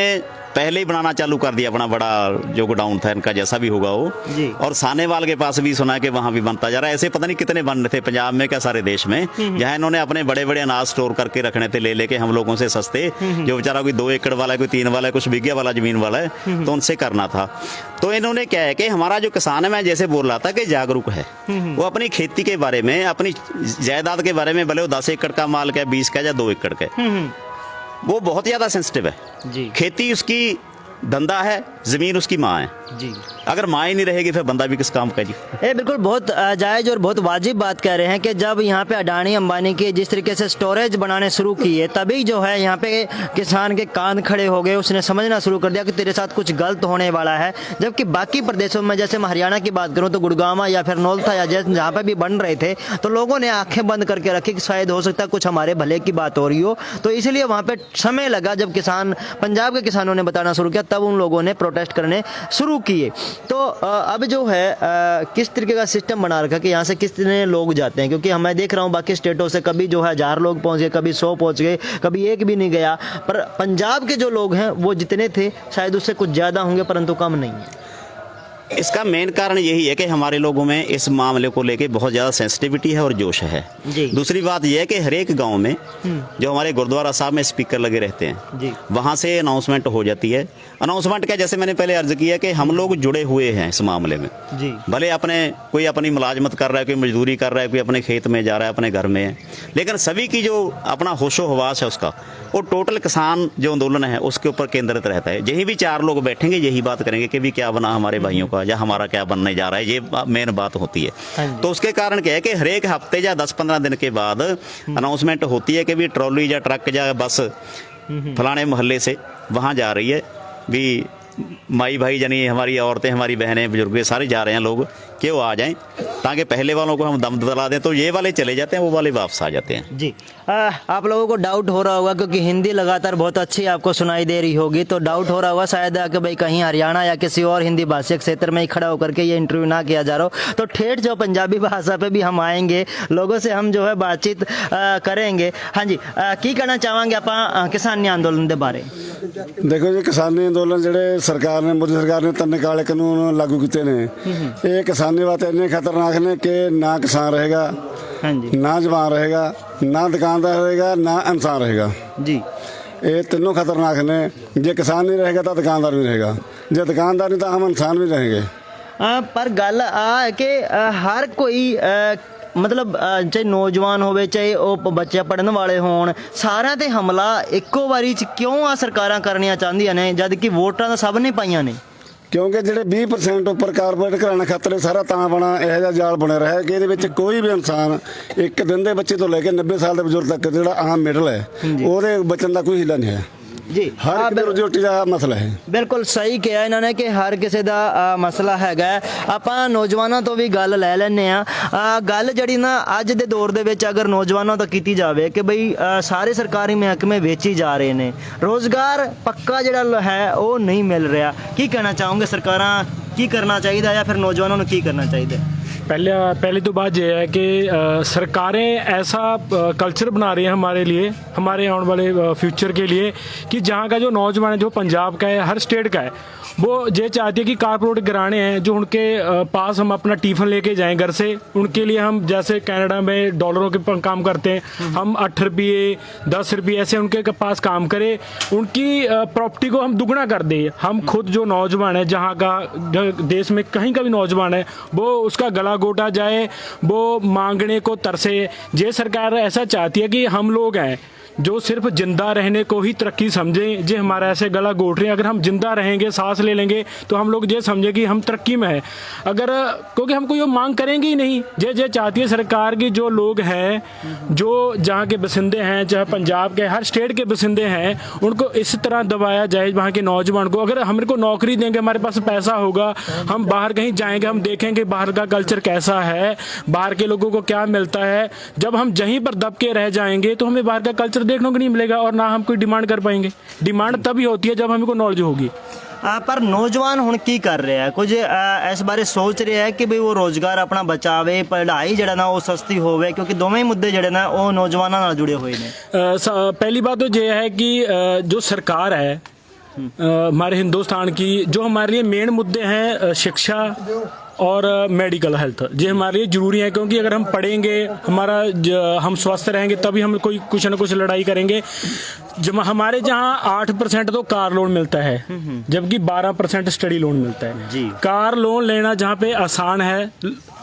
पहले ही बनाना चालू कर दिया अपना बड़ा जो गोडाउन था इनका, जैसा भी होगा वो
जी।
और सानेवाल के पास भी सुना है कि वहाँ भी बनता जा रहा है। ऐसे पता नहीं कितने बन रहे थे पंजाब में, क्या सारे देश में, जहाँ इन्होंने अपने बड़े बड़े अनाज स्टोर करके रखने थे, ले लेके हम लोगों से सस्ते, जो बेचारा कोई 2 एकड़ वाला है, कोई 3 वाला है, कुछ बीघे वाला जमीन वाला है, तो उनसे करना था। तो इन्होंने क्या है कि हमारा जो किसान है, मैं जैसे बोल रहा था कि जागरूक है, वो अपनी खेती के बारे में, अपनी जायदाद के बारे में, भले वो 10 एकड़ का माल का, 20 का या 2 एकड़ का, वो बहुत ज्यादा सेंसिटिव है जी। खेती उसकी धंधा है, जमीन उसकी माँ है जी। अगर माँ ही नहीं रहेगी फिर बंदा भी किस काम का जी।
ये बिल्कुल बहुत जायज और बहुत वाजिब बात कह रहे हैं कि जब यहाँ पे अडानी अंबानी के जिस तरीके से स्टोरेज बनाने शुरू किए, तभी जो है यहाँ पे किसान के कान खड़े हो गए, उसने समझना शुरू कर दिया कि तेरे साथ कुछ गलत होने वाला है। जबकि बाकी प्रदेशों में, जैसे मैं हरियाणा की बात करूँ तो गुड़गांव या फिर नौलथा या जहाँ पे भी बन रहे थे, तो लोगों ने आंखें बंद करके रखी कि शायद हो सकता है कुछ हमारे भले की बात हो रही हो। तो इसलिए वहाँ पे समय लगा, जब पंजाब के किसानों ने बताना शुरू किया, तब उन लोगों ने प्रोटेस्ट करने शुरू किए। तो अब जो है किस तरीके का सिस्टम बना रखा कि यहाँ से कितने लोग जाते हैं, क्योंकि मैं देख रहा हूँ बाकी स्टेटों से कभी जो है 1000 लोग पहुँच गए, कभी 100 पहुँच गए, कभी एक भी नहीं गया। पर पंजाब के जो लोग हैं वो जितने थे शायद उससे कुछ ज़्यादा होंगे, परंतु कम नहीं है।
इसका मेन कारण यही है कि हमारे लोगों में इस मामले को लेके बहुत ज़्यादा सेंसिटिविटी है और जोश है जी। दूसरी बात यह है कि हर एक गांव में जो हमारे गुरुद्वारा साहब में स्पीकर लगे रहते हैं जी, वहाँ से अनाउंसमेंट हो जाती है। अनाउंसमेंट क्या, जैसे मैंने पहले अर्ज किया कि हम लोग जुड़े हुए हैं इस मामले में जी। भले कोई अपनी मुलाजमत कर रहा है, कोई मजदूरी कर रहा है, कोई अपने खेत में जा रहा है, अपने घर में है, लेकिन सभी की जो अपना होशो हवास है उसका, वो टोटल किसान जो आंदोलन है उसके ऊपर केंद्रित रहता है। यही भी 4 लोग बैठेंगे, यही बात करेंगे कि भी क्या बना हमारे भाइयों का या हमारा क्या बनने जा रहा है, ये मेन बात होती है। तो उसके कारण क्या है कि हर एक हफ्ते या 10-15 दिन के बाद अनाउंसमेंट होती है कि भी ट्रॉली या ट्रक या बस फलाने मोहल्ले से वहाँ जा रही है, भी माई भाई यानी हमारी औरतें, हमारी बहनें, बुजुर्ग सारे जा रहे हैं लोग, कि वो आ जाएं, ताकि पहले वालों को हम दम दिला दें, तो ये वाले चले जाते हैं, वो वाले वापस आ जाते हैं जी। आप लोगों को डाउट हो रहा होगा क्योंकि हिंदी लगातार बहुत अच्छी आपको सुनाई दे रही होगी, तो डाउट हो रहा होगा शायद कि भाई कहीं हरियाणा या किसी और हिंदी भाषी क्षेत्र में ही खड़ा होकर के ये इंटरव्यू ना किया जा रहा हो। तो ठेठ जो पंजाबी भाषा पे भी हम आएंगे, लोगों से हम जो है बातचीत करेंगे। हाँ जी, की कहना चाहेंगे आप किसानी आंदोलन के बारे?
देखो जी, किसानी अंदोलन ਜਿਹੜੇ सरकार ने, मोदी सरकार ने 3 काले कानून लागू किए ने, ये किसानी वास्ते इन्ने खतरनाक ने कि ना किसान रहेगा, ना जवान रहेगा, ना दुकानदार रहेगा, ना इंसान रहेगा जी। ये तीनों खतरनाक ने। जे किसान नहीं रहेगा तो दुकानदार भी रहेगा, जे दुकानदार नहीं तो हम इंसान भी रहेंगे।
पर गल आ कि हर कोई ਮਤਲਬ ਚਾਹੇ ਨੌਜਵਾਨ ਹੋਵੇ ਚਾਹੇ ਉਹ ਬੱਚੇ ਪੜਨ ਵਾਲੇ ਹੋਣ, ਸਾਰਿਆਂ ਤੇ ਹਮਲਾ ਇੱਕੋ ਵਾਰੀ ਚ ਕਿਉਂ ਆ ਸਰਕਾਰਾਂ ਕਰਨੀਆਂ ਚਾਹੁੰਦੀਆਂ ਨੇ ਜਦ ਕਿ ਵੋਟਾਂ ਤਾਂ ਸਭ ਨੇ ਪਾਈਆਂ ਨੇ?
ਕਿਉਂਕਿ ਜਿਹੜੇ 20% ਉੱਪਰ ਕਾਰਪੋਰੇਟ ਘਰਾਣਾ ਖਾਤਰ ਸਾਰਾ ਤਾਂ ਬਣਾ ਇਹੋ ਜਿਹਾ ਜਾਲ ਬਣਿਆ ਰਿਹਾ ਕਿ ਇਹਦੇ ਵਿੱਚ ਕੋਈ ਵੀ ਇਨਸਾਨ ਇੱਕ ਦਿਨ ਦੇ ਬੱਚੇ ਤੋਂ ਲੈ ਕੇ 90 ਸਾਲ ਦੇ ਬਜ਼ੁਰਗ ਤੱਕ ਜਿਹੜਾ ਆਮ ਮਿਡਲ ਹੈ ਉਹਦੇ ਬਚਣ ਦਾ ਕੋਈ ਹਿੱਲਾ ਨਹੀਂ ਹੈ।
ਜੀ
ਹਰ ਇੱਕ ਦੀ ਰੋਜੀ ਰੋਟੀ ਦਾ ਮਸਲਾ ਹੈ।
ਬਿਲਕੁਲ ਸਹੀ ਕਿਹਾ ਇਹਨਾਂ ਨੇ ਕਿ ਹਰ ਕਿਸੇ ਦਾ ਮਸਲਾ ਹੈਗਾ ਹੈ। ਆਪਾਂ ਨੌਜਵਾਨਾਂ ਤੋਂ ਵੀ ਗੱਲ ਲੈ ਲੈਂਦੇ ਆ। ਗੱਲ ਜਿਹੜੀ ਨਾ ਅੱਜ ਦੇ ਦੌਰ ਦੇ ਵਿੱਚ ਅਗਰ ਨੌਜਵਾਨਾਂ ਤੋਂ ਕੀਤੀ ਜਾਵੇ ਕਿ ਬਈ ਸਾਰੇ ਸਰਕਾਰੀ ਮਹਿਕਮੇ ਵੇਚੀ ਜਾ ਰਹੇ ਨੇ, ਰੋਜ਼ਗਾਰ ਪੱਕਾ ਜਿਹੜਾ ਹੈ ਉਹ ਨਹੀਂ ਮਿਲ ਰਿਹਾ, ਕੀ ਕਹਿਣਾ ਚਾਹੋਗੇ? ਸਰਕਾਰਾਂ ਕੀ करना चाहिए या फिर नौजवानों ने की करना चाहिए?
पहली तो बात यह है कि सरकारें ऐसा कल्चर बना रही हैं हमारे लिए, हमारे आने वाले फ्यूचर के लिए, कि जहाँ का जो नौजवान है, जो पंजाब का है, हर स्टेट का है, वो ये चाहती है कि कारपोरेट घराने हैं जो उनके पास हम अपना टिफ़िन लेके जाएं घर से, उनके लिए हम जैसे कनाडा में डॉलरों के काम करते हैं, हम 8 रुपये 10 रुपये ऐसे उनके पास काम करें, उनकी प्रॉपर्टी को हम दुगना कर दें। हम खुद जो नौजवान है, जहाँ का देश में कहीं का भी नौजवान है, वो उसका गला घोटा जाए, वो मांगने को तरसे। ये सरकार ऐसा चाहती है कि हम लोग हैं जो सिर्फ जिंदा रहने को ही तरक्की समझें, जे हमारा ऐसे गला घोट रहे हैं। अगर हम जिंदा रहेंगे, सांस ले लेंगे, तो हम लोग ये समझे कि हम तरक्की में है। अगर क्योंकि हम कोई मांग करेंगे ही नहीं। जे चाहती है सरकार की जो लोग हैं, जो जहाँ के बसिंदे हैं, चाहे पंजाब के हर स्टेट के बसिंदे हैं, उनको इस तरह दबाया जाए वहाँ के नौजवान को। अगर हम इनको नौकरी देंगे, हमारे पास पैसा होगा, हम बाहर कहीं जाएंगे, हम देखेंगे बाहर का कल्चर कैसा है, बाहर के लोगों को क्या मिलता है। जब हम यहीं पर दब के रह जाएंगे तो हमें बाहर का कल्चर देखने को नहीं मिलेगा और ना हम कोई डिमांड कर पाएंगे। डिमांड तभी होती है जब हमको नॉलेज होगी।
पर नौजवान हुण की कर रहे हैं, कुछ इस बारे सोच रहे हैं कि भाई वो रोजगार अपना बचावे, पढ़ाई जड़ा ना वो सस्ती होवे, क्योंकि दोवें ही मुद्दे जड़े ना वो नौजवानों नाल जुड़े हुए हैं।
पहली बात तो ये है कि जो सरकार है हमारे हिंदुस्तान की, जो हमारे लिए मेन मुद्दे हैं शिक्षा और मेडिकल हेल्थ, ये हमारे लिए ज़रूरी है। क्योंकि अगर हम पढ़ेंगे, हम स्वस्थ रहेंगे, तभी हम कोई कुछ ना कुछ लड़ाई करेंगे। जब हमारे जहाँ 8% तो कार लोन मिलता है, जबकि 12% स्टडी लोन मिलता है
जी।
कार लोन लेना जहाँ पे आसान है,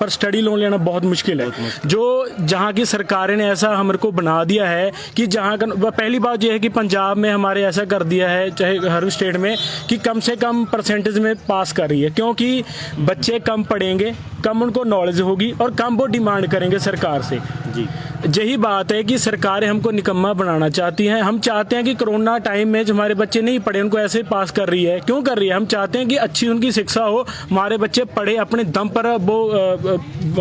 पर स्टडी लोन लेना बहुत मुश्किल है। जो जहाँ की सरकारें ने ऐसा हमारे को बना दिया है कि जहाँ का पहली बात यह है कि पंजाब में हमारे ऐसा कर दिया है, चाहे हर स्टेट में, कि कम से कम परसेंटेज में पास कर रही है। क्योंकि बच्चे कम पढ़ेंगे, कम उनको नॉलेज होगी और कम वो डिमांड करेंगे सरकार से जी। यही बात है कि सरकारें हमको निकम्मा बनाना चाहती हैं। हम चाहते हैं कि कोरोना टाइम में जो हमारे बच्चे नहीं पढ़े उनको ऐसे पास कर रही है। क्यों कर रही है? हम चाहते हैं कि अच्छी उनकी शिक्षा हो, हमारे बच्चे पढ़े, अपने दम पर वो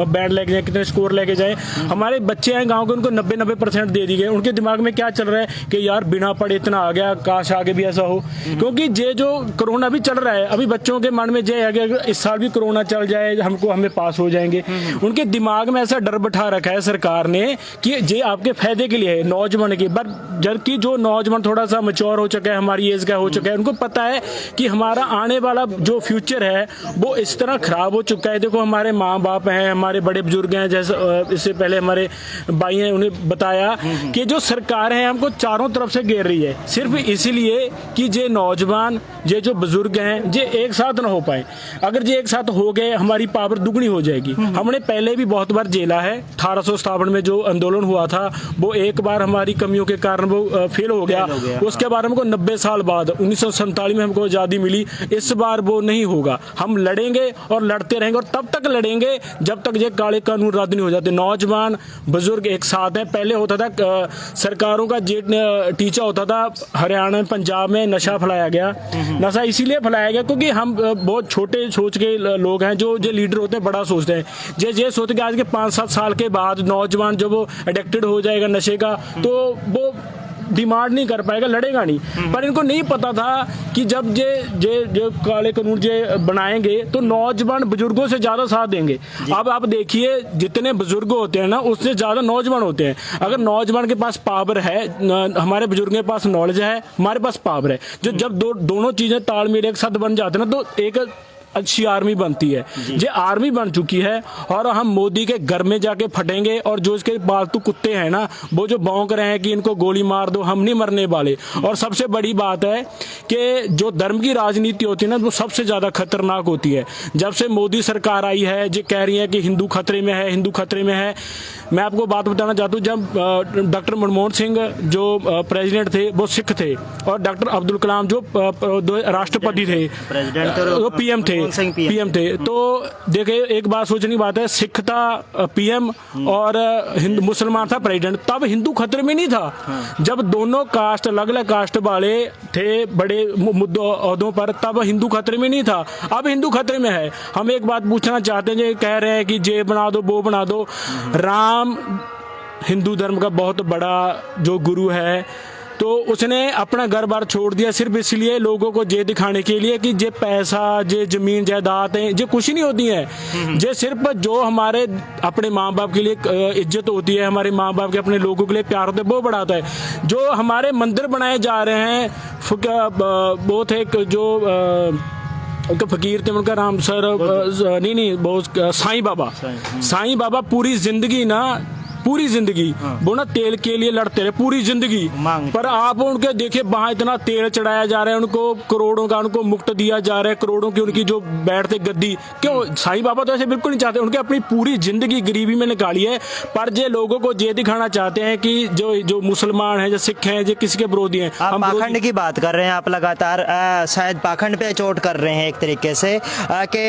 बैंड लेके जाए, कितने स्कोर लेके जाए। हमारे बच्चे हैं गांव के, उनको 90% दे दी गए। उनके दिमाग में क्या चल रहा है कि यार बिना पढ़े इतना आ गया, काश आगे भी ऐसा हो। क्योंकि ये जो कोरोना भी चल रहा है, अभी बच्चों के मन में ये है कि अगर इस साल भी कोरोना चल जाए हमें पास हो जाएंगे। उनके दिमाग में ऐसा डर बैठा रखा है सरकार ने कि ये आपके फायदे के लिए है नौजवान के। पर जबकि जो नौजवान थोड़ा सा मैच्योर हो चुका है, हमारी एज का हो चुका है, उनको पता है कि हमारा आने वाला जो फ्यूचर है वो इस तरह खराब हो चुका है। देखो हमारे माँ बाप हैं, हमारे बड़े बुजुर्ग हैं, जैसे इससे पहले हमारे भाई हैं, उन्हें बताया कि जो सरकार है हमको चारों तरफ से घेर रही है, सिर्फ इसीलिए कि ये नौजवान, ये जो बुजुर्ग हैं, ये एक साथ ना हो पाए। अगर ये एक साथ हो गए, हमारी पावर दुगनी हो जाएगी। हमने पहले भी बहुत बार झेला है। 1857 में जो आंदोलन हुआ था, वो एक बार हमारी कमियों के कारण वो फेल हो गया। उसके बाद हमको 90 साल बाद 1947 में हमको आज़ादी मिली। इस बार वो नहीं होगा। हम लड़ेंगे और लड़ते रहेंगे और तब तक लड़ेंगे जब तक ये काले कानून रद्द नहीं हो जाते। नौजवान बुजुर्ग एक साथ हैं। पहले होता था सरकारों का टीचा होता था, हरियाणा में, पंजाब में नशा फैलाया गया। नशा इसीलिए फैलाया गया क्योंकि हम बहुत छोटे सोच के लोग हैं। जो लीडर होते हैं बड़ा सोचते हैं। ये सोचते कि आज के 5-7 साल के बाद नौजवान जब वो एडिक्टेड हो जाएगा नशे का, तो वो डिमांड नहीं कर पाएगा, लड़ेगा नहीं। पर इनको नहीं पता था कि जब ये काले कानून बनाएंगे तो नौजवान बुजुर्गों से ज़्यादा साथ देंगे। अब आप देखिए, जितने बुजुर्ग होते हैं ना, उससे ज़्यादा नौजवान होते हैं। अगर नौजवान के पास पावर है, हमारे बुजुर्ग के पास नॉलेज है, हमारे पास पावर है, जब दोनों चीज़ें तालमेल एक साथ बन जाते हैं ना, तो एक अच्छी आर्मी बनती है। ये आर्मी बन चुकी है और हम मोदी के घर में जाके फटेंगे, और जो इसके पालतू कुत्ते हैं ना, वो जो भौंक रहे हैं कि इनको गोली मार दो, हम नहीं मरने वाले। और सबसे बड़ी बात है कि जो धर्म की राजनीति होती है ना, वो सबसे ज्यादा खतरनाक होती है। जब से मोदी सरकार आई है, जो कह रही है कि हिंदू खतरे में है, हिंदू खतरे में है। मैं आपको बात बताना चाहता हूँ, जब डॉक्टर मनमोहन सिंह जो प्रेसिडेंट थे वो सिख थे, और डॉक्टर अब्दुल कलाम जो राष्ट्रपति थे,
प्रेसिडेंट
वो पीएम थे। तो देखिए, एक बात सोचने की बात है, सिख था पीएम और हिंदू मुसलमान था प्रेसिडेंट, तब हिंदू खतरे में नहीं था। जब दोनों कास्ट, अलग अलग कास्ट वाले थे बड़े मुद्दों पर, तब हिंदू खतरे में नहीं था। अब हिंदू खतरे में है। हम एक बात पूछना चाहते हैं, जो कह रहे हैं कि ये बना दो, वो बना दो। राम हिंदू धर्म का बहुत बड़ा जो गुरु है, तो उसने अपना घर बार छोड़ दिया सिर्फ इसलिए, लोगों को ये दिखाने के लिए कि ये पैसा, ये जमीन जायदाद है, ये कुछ नहीं होती है। ये सिर्फ जो हमारे अपने माँ बाप के लिए इज्जत होती है, हमारे माँ बाप के अपने लोगों के लिए प्यार होता है, वो बढ़ाता है। जो हमारे मंदिर बनाए जा रहे हैं, वो थे जो उनका फकीर थे, उनका राम सर नहीं वो साईं बाबा पूरी जिंदगी वो ना तेल के लिए लड़ते रहे, पूरी जिंदगी। पर आप उनके देखिए, वहां इतना तेल चढ़ाया जा रहा है, उनको करोड़ों का उनको मुफ्त दिया जा रहा है, करोड़ों की उनकी जो बैठते गद्दी। क्यों? साईं बाबा तो ऐसे बिल्कुल नहीं चाहते, उनके अपनी पूरी जिंदगी गरीबी में निकाली है। पर ये लोगों को ये दिखाना चाहते हैं कि जो मुसलमान हैं, जो सिख हैं, जो किसी के विरोधी हैं।
आप पाखंड की बात कर रहे हैं, आप लगातार शायद पाखंड पे चोट कर रहे हैं एक तरीके से, कि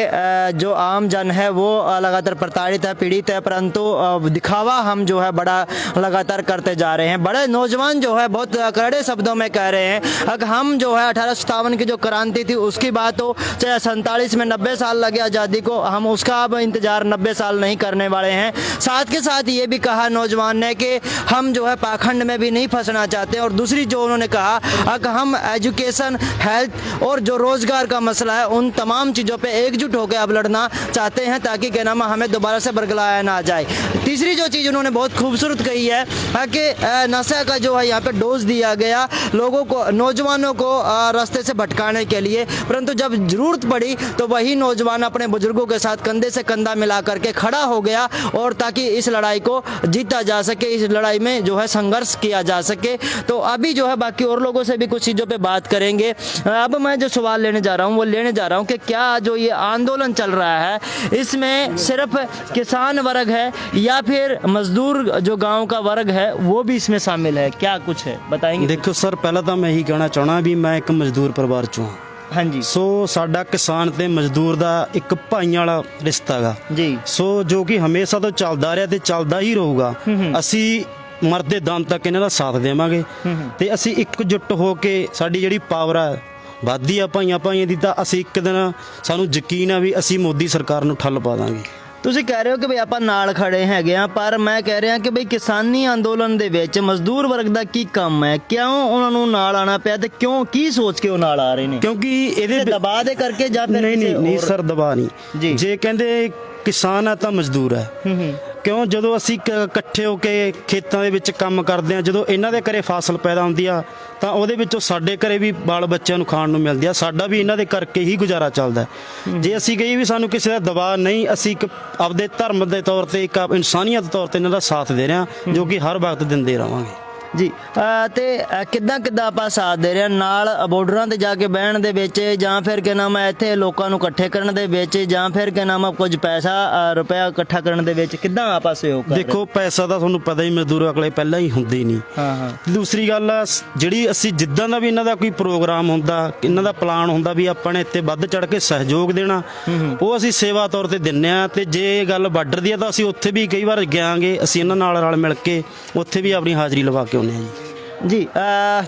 जो आम जन है वो लगातार प्रताड़ित है, पीड़ित है, परंतु दिखावा हम जो है बड़ा लगातार करते जा रहे हैं। बड़े नौजवान जो है बहुत कड़े शब्दों में कह रहे हैं, अगर हम जो है 1857 की जो क्रांति थी उसकी बात हो, चाहे 47 में 90 साल लगे आज़ादी को, हम उसका अब इंतजार 90 साल नहीं करने वाले हैं। साथ के साथ ये भी कहा नौजवान ने कि हम जो है पाखंड में भी नहीं फंसना चाहते। और दूसरी जो उन्होंने कहा, अगर हम एजुकेशन, हेल्थ और जो रोजगार का मसला है, उन तमाम चीज़ों पर एकजुट होकर अब लड़ना चाहते हैं, ताकि क्या नाम हमें दोबारा से बरगलाया ना जाए। तीसरी जो चीज़ उन्होंने बहुत खूबसूरत कही है कि नशा का जो है यहाँ पे डोज दिया गया लोगों को, नौजवानों को रास्ते से भटकाने के लिए, परंतु जब जरूरत पड़ी तो वही नौजवान अपने बुजुर्गों के साथ कंधे से कंधा मिला करके खड़ा हो गया, और ताकि इस लड़ाई को जीता जा सके, इस लड़ाई में जो है संघर्ष किया जा सके। तो अभी जो है बाकी और लोगों से भी कुछ चीज़ों पे बात करेंगे। अब मैं जो सवाल लेने जा रहा हूँ वो लेने जा रहा हूँ कि क्या जो ये आंदोलन चल रहा है, इसमें सिर्फ किसान वर्ग है या फिर मजदूर जो गांव का वर्ग है वो भी इसमें शामिल है, क्या कुछ है बताएंगे?
देखो सर, पहला ਤਾਂ ਮੈਂ ਇਹੀ ਕਹਿਣਾ ਚਾਹਣਾ ਵੀ ਮੈਂ ਇੱਕ ਮਜ਼ਦੂਰ ਪਰਿਵਾਰ ਚੋਂ ਹਾਂ।
ਹਾਂਜੀ।
ਸੋ ਸਾਡਾ ਕਿਸਾਨ ਤੇ ਮਜ਼ਦੂਰ ਦਾ ਇੱਕ ਭਾਈਆਂ ਵਾਲਾ ਰਿਸ਼ਤਾ ਹੈਗਾ
ਜੀ।
ਸੋ ਜੋ ਕਿ ਹਮੇਸ਼ਾ ਤੋਂ ਚੱਲਦਾ ਰਿਹਾ ਤੇ ਚੱਲਦਾ ਹੀ ਰਹੂਗਾ। ਅਸੀਂ ਮਰਦੇ ਦਮ ਤੱਕ ਇਹਨਾਂ ਦਾ ਸਾਥ ਦੇਵਾਂਗੇ ਤੇ ਅਸੀਂ ਇਕਜੁੱਟ ਹੋ ਕੇ ਸਾਡੀ ਜਿਹੜੀ ਪਾਵਰ ਹੈ ਵੱਧਦੀ ਆ ਭਾਈਆਂ ਦੀ, ਤਾਂ ਅਸੀਂ ਇੱਕ ਦਿਨ ਸਾਨੂੰ ਯਕੀਨ ਆ ਵੀ ਅਸੀਂ ਮੋਦੀ ਸਰਕਾਰ ਨੂੰ ਠੱਲ ਪਾ ਦਾਂਗੇ।
ਤੁਸੀਂ ਕਹਿ ਰਹੇ ਹੋ ਕਿ ਭਈ ਆਪਾਂ ਨਾਲ ਖੜੇ ਹੈਗੇ ਆ, ਪਰ ਮੈਂ ਕਹਿ ਰਿਹਾ ਕਿ ਭਈ ਕਿਸਾਨੀ ਅੰਦੋਲਨ ਦੇ ਵਿੱਚ ਮਜ਼ਦੂਰ ਵਰਗ ਦਾ ਕੀ ਕੰਮ ਹੈ, ਕਿਉਂ ਉਹਨਾਂ ਨੂੰ ਨਾਲ ਆਣਾ ਪਿਆ ਤੇ ਕਿਉਂ, ਕੀ ਸੋਚ ਕੇ ਉਹ ਨਾਲ ਆ ਰਹੇ ਨੇ?
ਕਿਉਂਕਿ ਇਹਦੇ
ਦਬਾਅ ਦੇ ਕਰਕੇ ਜਾਂ ਫਿਰ
ਨਹੀਂ ਸਰ, ਦਬਾਅ ਨਹੀਂ। ਜੇ ਕਹਿੰਦੇ ਕਿਸਾਨ ਆ ਤਾਂ ਮਜ਼ਦੂਰ ਹੈ। ਕਿਉਂ? ਜਦੋਂ ਅਸੀਂ ਇਕੱਠੇ ਹੋ ਕੇ ਖੇਤਾਂ ਦੇ ਵਿੱਚ ਕੰਮ ਕਰਦੇ ਆ, ਜਦੋਂ ਇਹਨਾਂ ਦੇ ਘਰੇ ਫਸਲ ਪੈਦਾ ਹੁੰਦੀ ਆ ਤਾਂ ਉਹਦੇ ਵਿੱਚੋਂ ਸਾਡੇ ਘਰੇ ਵੀ ਬਾਲ ਬੱਚਿਆਂ ਨੂੰ ਖਾਣ ਨੂੰ ਮਿਲਦੀ ਆ, ਸਾਡਾ ਵੀ ਇਹਨਾਂ ਦੇ ਕਰਕੇ ਹੀ ਗੁਜ਼ਾਰਾ ਚੱਲਦਾ। ਜੇ ਅਸੀਂ ਕਹੀਏ ਵੀ ਸਾਨੂੰ ਕਿਸੇ ਦਾ ਦਬਾਅ ਨਹੀਂ, ਅਸੀਂ ਇੱਕ ਆਪਦੇ ਧਰਮ ਦੇ ਤੌਰ ਤੇ, ਇੱਕ ਇਨਸਾਨੀਅਤ ਦੇ ਤੌਰ ਤੇ ਇਹਨਾਂ ਦਾ ਸਾਥ ਦੇ ਰਹੇ ਹਾਂ, ਜੋ ਕਿ ਹਰ ਵਕਤ ਦਿੰਦੇ ਰਹਾਂਗੇ।
ਜੀ। ਤੇ ਕਿੱਦਾਂ ਆਪਾਂ ਸਾਥ ਦੇ ਰਹੇ ਹਾਂ? ਨਾਲ ਬਾਰਡਰਾਂ ਤੇ ਜਾ ਕੇ ਬਹਿਣ ਦੇ ਵਿੱਚ, ਜਾਂ ਫਿਰ ਕਿ ਨਾਮ ਹੈ ਇੱਥੇ ਲੋਕਾਂ ਨੂੰ ਇਕੱਠੇ ਕਰਨ ਦੇ ਵਿੱਚ, ਜਾਂ ਫਿਰ ਕਿ ਨਾਮ ਕੁਝ ਪੈਸਾ ਰੁਪਇਆ ਇਕੱਠਾ ਕਰਨ ਦੇ ਵਿੱਚ, ਕਿੱਦਾਂ ਆਪਾਂ ਸਹਿਯੋਗ ਕਰ ਰਹੇ?
ਦੇਖੋ, ਪੈਸਾ ਤਾਂ ਤੁਹਾਨੂੰ ਪਤਾ ਹੀ ਮਜ਼ਦੂਰ ਅਗਲੇ ਪਹਿਲਾਂ ਹੀ ਹੁੰਦੇ ਨਹੀਂ।
ਹਾਂ।
ਦੂਸਰੀ ਗੱਲ ਆ, ਜਿਹੜੀ ਅਸੀਂ ਜਿੱਦਾਂ ਦਾ ਵੀ ਇਹਨਾਂ ਦਾ ਕੋਈ ਪ੍ਰੋਗਰਾਮ ਹੁੰਦਾ, ਇਹਨਾਂ ਦਾ ਪਲਾਨ ਹੁੰਦਾ ਵੀ ਆਪਾਂ ਨੇ ਇੱਥੇ ਵੱਧ ਚੜ ਕੇ ਸਹਿਯੋਗ ਦੇਣਾ, ਉਹ ਅਸੀਂ ਸੇਵਾ ਤੌਰ ਤੇ ਦਿੰਨੇ ਆ। ਤੇ ਜੇ ਗੱਲ ਬਾਰਡਰ ਦੀ ਆ ਤਾਂ ਅਸੀਂ ਉੱਥੇ ਵੀ ਕਈ ਵਾਰ ਗਿਆਂਗੇ, ਅਸੀਂ ਇਹਨਾਂ ਨਾਲ ਰਲ ਮਿਲ ਕੇ ਉੱਥੇ ਵੀ ਆਪਣੀ ਹਾਜ਼ਰੀ ਲਵਾ ਕੇ ਆਉਂਦੇ ਹਾਂ ਜੀ।
जी।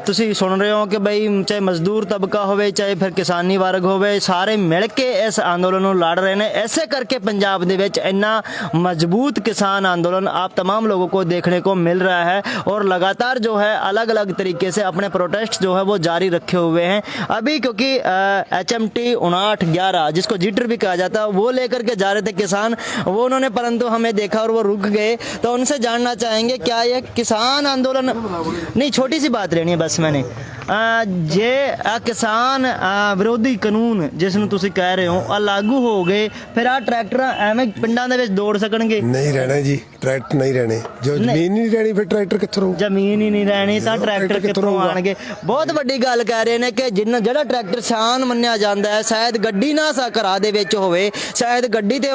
ਤੁਸੀਂ ਸੁਣ ਰਹੇ ਹੋ ਕਿ ਬਈ ਚਾਹੇ ਮਜ਼ਦੂਰ ਤਬਕਾ ਹੋਵੇ, ਚਾਹੇ ਫਿਰ ਕਿਸਾਨੀ ਵਰਗ ਹੋਵੇ, ਸਾਰੇ ਮਿਲ ਕੇ ਇਸ ਅੰਦੋਲਨ ਨੂੰ ਲੜ ਰਹੇ ਨੇ। ऐसे करके पंजाब ਦੇ ਵਿੱਚ ਇੰਨਾ मजबूत किसान आंदोलन आप तमाम लोगों को देखने को मिल रहा है, और लगातार जो है अलग अलग तरीके से अपने प्रोटेस्ट जो है वो जारी रखे हुए हैं अभी, क्योंकि HMT 5911 जिसको जीटर भी कहा जाता है वो लेकर के जा रहे थे किसान, वो उन्होंने, परंतु हमें देखा और वो रुक गए। तो उनसे जानना चाहेंगे क्या ये किसान आंदोलन नहीं, छोटी सी बात रहनी है बस मैंने, ਜੇ ਕਿਸਾਨ ਵਿਰੋਧੀ ਕਾਨੂੰਨ ਜਿਸ ਨੂੰ ਤੁਸੀਂ ਕਹਿ ਰਹੇ ਹੋ ਆ ਲਾਗੂ ਹੋ ਗਏ, ਫਿਰ ਆ ਟਰੈਕਟਰ ਐਵੇਂ ਪਿੰਡਾਂ ਦੇ ਵਿੱਚ ਦੌੜ ਸਕਣਗੇ?
ਨਹੀਂ ਰਹਿਣਾ ਜੀ, ਟਰੈਕਟਰ ਨਹੀਂ ਰਹਿਣੇ। ਜੋ ਜ਼ਮੀਨ ਨਹੀਂ ਰਹਿਣੀ ਫਿਰ ਟਰੈਕਟਰ ਕਿੱਥੋਂ ਰਹੂ?
ਜ਼ਮੀਨ ਹੀ ਨਹੀਂ ਰਹਿਣੀ ਤਾਂ ਟਰੈਕਟਰ ਕਿੱਥੋਂ
ਆਊਗਾ?
ਆਣਗੇ? ਬਹੁਤ ਵੱਡੀ ਗੱਲ ਕਹਿ ਰਹੇ ਨੇ ਕਿ ਜਿਹੜਾ ਟਰੈਕਟਰ ਸ਼ਾਨ ਮੰਨਿਆ ਜਾਂਦਾ ਹੈ, ਸ਼ਾਇਦ ਗੱਡੀ ਨਾ ਸਾ ਘਰਾਂ ਦੇ ਵਿੱਚ ਹੋਵੇ, ਸ਼ਾयद गड्डी पे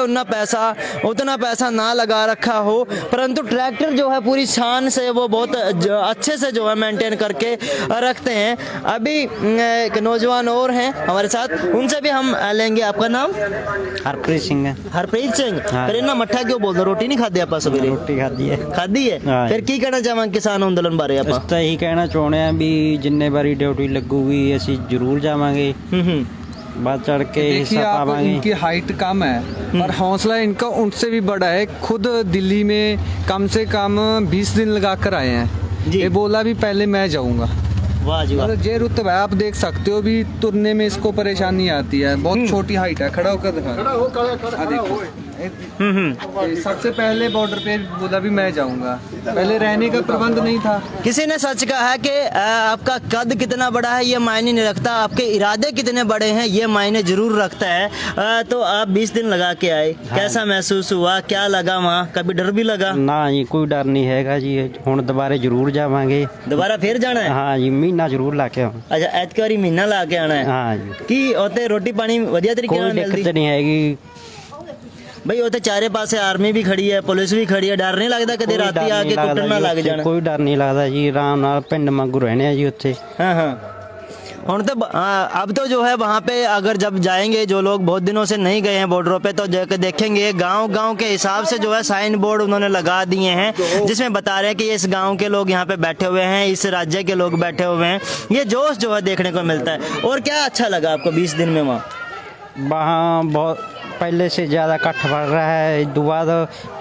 उतना पैसा ना लगा रखा हो, परंतु ट्रैक्टर जो है पूरी शान से वो बहुत अच्छे से जो है मेंटेन करके रखते हैं। अभी एक नौजवान और हैं हमारे साथ, उनसे भी हम लेंगे। आपका नाम?
हरप्रीत सिंह है।
हरप्रीत सिंह, फिर इन्ना मट्ठा क्यों बोलते? रोटी नहीं खाधी आप सवेरे?
रोटी खाधी है।
खाधी है?
हाँ।
फिर की कहना चाहांगे किसान अंदोलन बारे? आप
ਤਾਂ ਇਹੀ ਕਹਿਣਾ ਚਾਹੁੰਦੇ ਆ ਵੀ ਜਿੰਨੇ ਵਾਰੀ ਡਿਊਟੀ ਲੱਗੂਗੀ ਅਸੀਂ ਜ਼ਰੂਰ ਜਾਵਾਂਗੇ, बढ़ चढ़ के
देखिए
हिस्सा
आप,
पावांगे।
इनकी हाइट कम है पर हौसला इनका उनसे भी बड़ा है। खुद दिल्ली में कम से कम 20 दिन लगा कर आए हैं।
जी।
ये बोला भी पहले मैं जाऊंगा।
वाह जी वाह।
मतलब ये रुतबा है, आप देख सकते हो भी तुरने में इसको परेशानी आती है। बहुत छोटी हाइट है। खड़ा होकर दिखा। सबसे पहले बॉर्डर पे बोला भी मैं जाऊंगा, पहले रहने का प्रबंध नहीं था।
किसी ने सच कहा है कि आपका कद कितना बड़ा है ये मायने नहीं रखता, आपके इरादे कितने बड़े हैं ये मायने जरूर रखता है। तो आप 20 दिन लगा के आए, कैसा महसूस हुआ? क्या लगा वहाँ? कभी डर भी लगा?
ना जी कोई डर नहीं हैगा जी, हुण दोबारा जरूर जावांगे।
दोबारा फिर जाना है?
हाँ जी, महीना जरूर ला के आऊँ।
अच्छा, ऐतकी वारी महीना ला के आना है?
हाँ जी,
की उत्ते रोटी पानी वधिया तरीके
कोई
नाल मिलदी?
दिक्कत नहीं हैगी।
भाई उत्ते चारे पासे आर्मी भी खड़ी है, पुलिस भी खड़ी है, डर नहीं लगता कदे
कोई
राती
डर
आके
नहीं लगदा
कुੱਟਣ ना
जी,
लग
उत्थे
जाना?
कोई डर नहीं लगता जी, आराम नाल पिंड वांगू रहने जी उत्थे।
हाँ हाँ। तो अब तो जो है वहाँ पे अगर जब जाएंगे जो लोग बहुत दिनों से नहीं गए हैं बॉर्डरों पे, तो जाकर देखेंगे गांव के हिसाब से जो है साइन बोर्ड उन्होंने लगा दिए हैं जिसमें बता रहे हैं कि इस गांव के लोग यहाँ पे बैठे हुए हैं, इस राज्य के लोग बैठे हुए हैं। ये जोश जो है देखने को मिलता है। और क्या अच्छा लगा आपको 20 दिन में वहाँ?
वहाँ बहुत पहले से ज़्यादा इकट्ठ बढ़ रहा है, इस बाद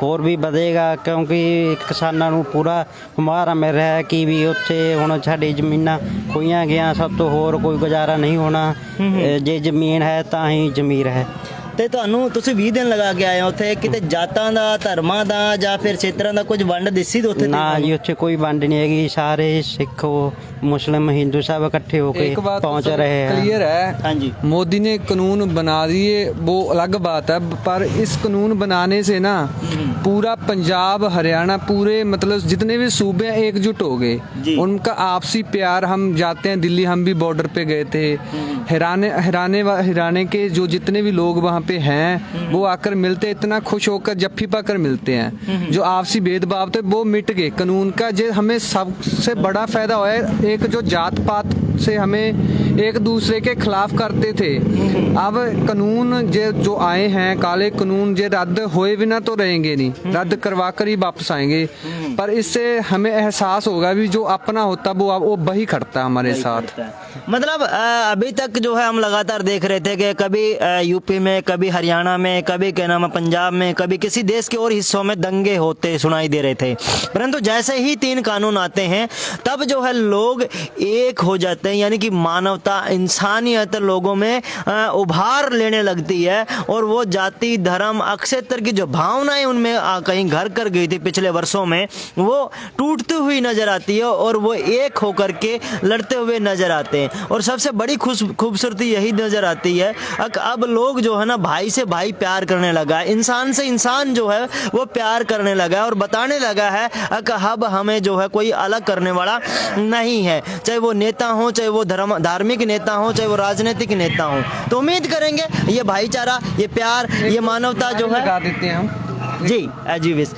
और भी बढ़ेगा क्योंकि किसानों ਨੂੰ ਪੂਰਾ ਹਮਾਰਾ ਮਿਲ ਰਿਹਾ ਹੈ ਕਿ ਵੀ ਉੱਥੇ ਹੁਣ ਸਾਡੀ ਜ਼ਮੀਨਾਂ ਖੋਈਆਂ ਗਿਆ, ਸਭ ਤੋਂ ਹੋਰ ਕੋਈ ਗੁਜ਼ਾਰਾ ਨਹੀਂ ਹੋਣਾ। ਜੇ ਜ਼ਮੀਨ ਹੈ ਤਾਂ ਹੀ ਜ਼ਮੀਰ ਹੈ।
ਤੇ ਤੁਹਾਨੂੰ ਤੁਸੀਂ 20 ਦਿਨ ਲਗਾ ਕੇ ਆਏ ਹੋ ਉੱਥੇ, ਕਿਤੇ ਜਾਤਾਂ ਦਾ, ਧਰਮਾਂ ਦਾ ਜਾਂ ਫਿਰ ਖੇਤਰਾਂ ਦਾ ਕੁਝ ਵੰਡ ਦਿਸੀ ਤੇ ਉੱਥੇ?
ਨਾ ਜੀ ਉੱਥੇ ਕੋਈ ਵੰਡ ਨਹੀਂ ਹੈਗੀ, ਸਾਰੇ ਸਿੱਖ मुस्लिम हिंदू सब इकट्ठे होकर
एक बात
पहुंच रहे हैं।
क्लियर है।
हाँ जी।
मोदी ने कानून बना दिए वो अलग बात है, पर इस कानून बनाने से ना पूरा पंजाब हरियाणा पूरे मतलब जितने भी सूबे हैं एकजुट हो गए। उनका आपसी प्यार, हम जाते हैं दिल्ली, हम भी बॉर्डर पे गए थे, हरियाणे के जो जितने भी लोग वहाँ पे हैं वो आकर मिलते, इतना खुश होकर जफ्फी पाकर मिलते हैं। जो आपसी भेदभाव थे वो मिट गए। कानून का जो हमें सबसे बड़ा फायदा हुआ है, एक जो जात पात से हमें एक दूसरे के खिलाफ करते थे, अब कानून जो आए हैं काले कानून जे रद्द होए बिना तो रहेंगे नहीं, रद्द करवा कर ही वापस आएंगे। पर इससे हमें एहसास होगा भी जो अपना होता वो वही खड़ता है हमारे साथ।
मतलब अभी तक जो है हम लगातार देख रहे थे कि कभी यूपी में, कभी हरियाणा में, कभी क्या नाम है पंजाब में, कभी किसी देश के और हिस्सों में दंगे होते सुनाई दे रहे थे, परंतु जैसे ही 3 कानून आते हैं तब जो है लोग एक हो जाते हैं, यानी कि मानवता, इंसानियत लोगों में उभार लेने लगती है और वो जाति, धर्म, अक्षेत्र की जो भावनाएं उनमें कहीं घर कर गई थी पिछले वर्षों में, वो टूटती हुई नजर आती है और वो एक होकर के लड़ते हुए नजर आते हैं। और सबसे बड़ी खूबसूरती यही नजर आती है अब लोग जो है ना भाई से भाई प्यार करने लगा है, इंसान से इंसान जो है वो प्यार करने लगा है और बताने लगा है अब हमें जो है कोई अलग करने वाला नहीं है, चाहे वो नेता हो, चाहे वो धार्मिक नेता हो, चाहे वो राजनीतिक नेता हो। तो उम्मीद करेंगे ये भाईचारा, ये प्यार, ये मानवता जो है
लगा देते हैं हम
जी एज यू विश।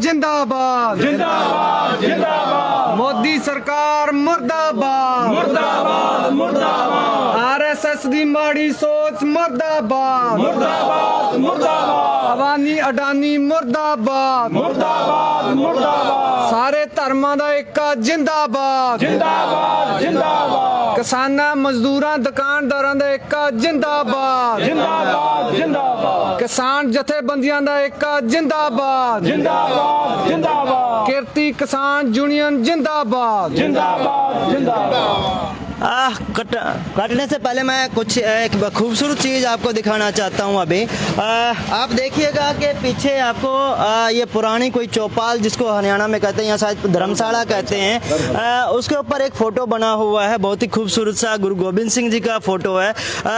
जिंदाबाद जिंदाबाद जिंदाबाद, मोदी सरकार मुर्दाबाद मुर्दाबाद मुर्दाबाद, आरएसएस दी माड़ी सोच मुर्दाबाद मुर्दाबाद मुर्दाबाद, अबानी अडानी मुर्दाबाद मुर्दाबाद मुर्दाबाद, सारे धर्मां दा इक्का जिंदाबाद जिंदाबाद जिंदाबाद, किसानां मजदूरां दुकानदारां दा इक्का जिंदाबाद जिंदाबाद जिंदाबाद, किसान जथेबंदियां दा इक्का जिंदाबाद जिंदाबाद जिंदाबाद, किरती किसान यूनियन जिंदाबाद जिंदाबाद जिंदाबाद।
काटने से पहले मैं कुछ एक खूबसूरत चीज़ आपको दिखाना चाहता हूँ अभी। आप देखिएगा कि पीछे आपको ये पुरानी कोई चौपाल जिसको हरियाणा में कहते हैं या शायद धर्मशाला कहते हैं, उसके ऊपर एक फ़ोटो बना हुआ है, बहुत ही खूबसूरत सा गुरु गोबिंद सिंह जी का फ़ोटो है।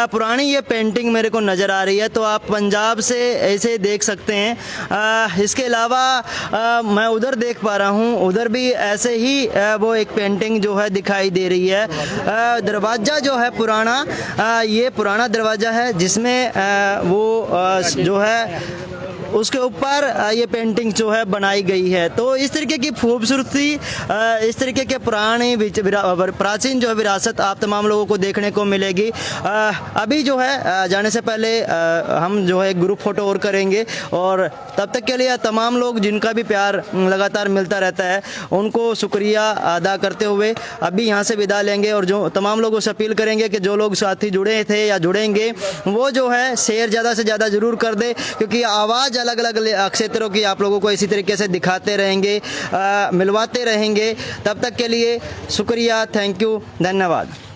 पुरानी ये पेंटिंग मेरे को नज़र आ रही है, तो आप पंजाब से ऐसे देख सकते हैं। इसके अलावा मैं उधर देख पा रहा हूँ, उधर भी ऐसे ही वो एक पेंटिंग जो है दिखाई दे रही है। दरवाज़ा जो है पुराना, ये पुराना दरवाज़ा है जिसमें वो जो है उसके ऊपर ये पेंटिंग जो है बनाई गई है। तो इस तरीके की खूबसूरती, इस तरीके के पुरानी प्राचीन जो है विरासत आप तमाम लोगों को देखने को मिलेगी। अभी जो है जाने से पहले हम जो है ग्रुप फोटो और करेंगे, और तब तक के लिए तमाम लोग जिनका भी प्यार लगातार मिलता रहता है उनको शुक्रिया अदा करते हुए अभी यहाँ से विदा लेंगे। और जो तमाम लोगों से अपील करेंगे कि जो लोग साथी जुड़े थे या जुड़ेंगे वो जो है शेयर ज़्यादा से ज़्यादा ज़रूर कर दे, क्योंकि आवाज़ अलग अलग क्षेत्रों की आप लोगों को इसी तरीके से दिखाते रहेंगे, मिलवाते रहेंगे। तब तक के लिए शुक्रिया, थैंक यू, धन्यवाद।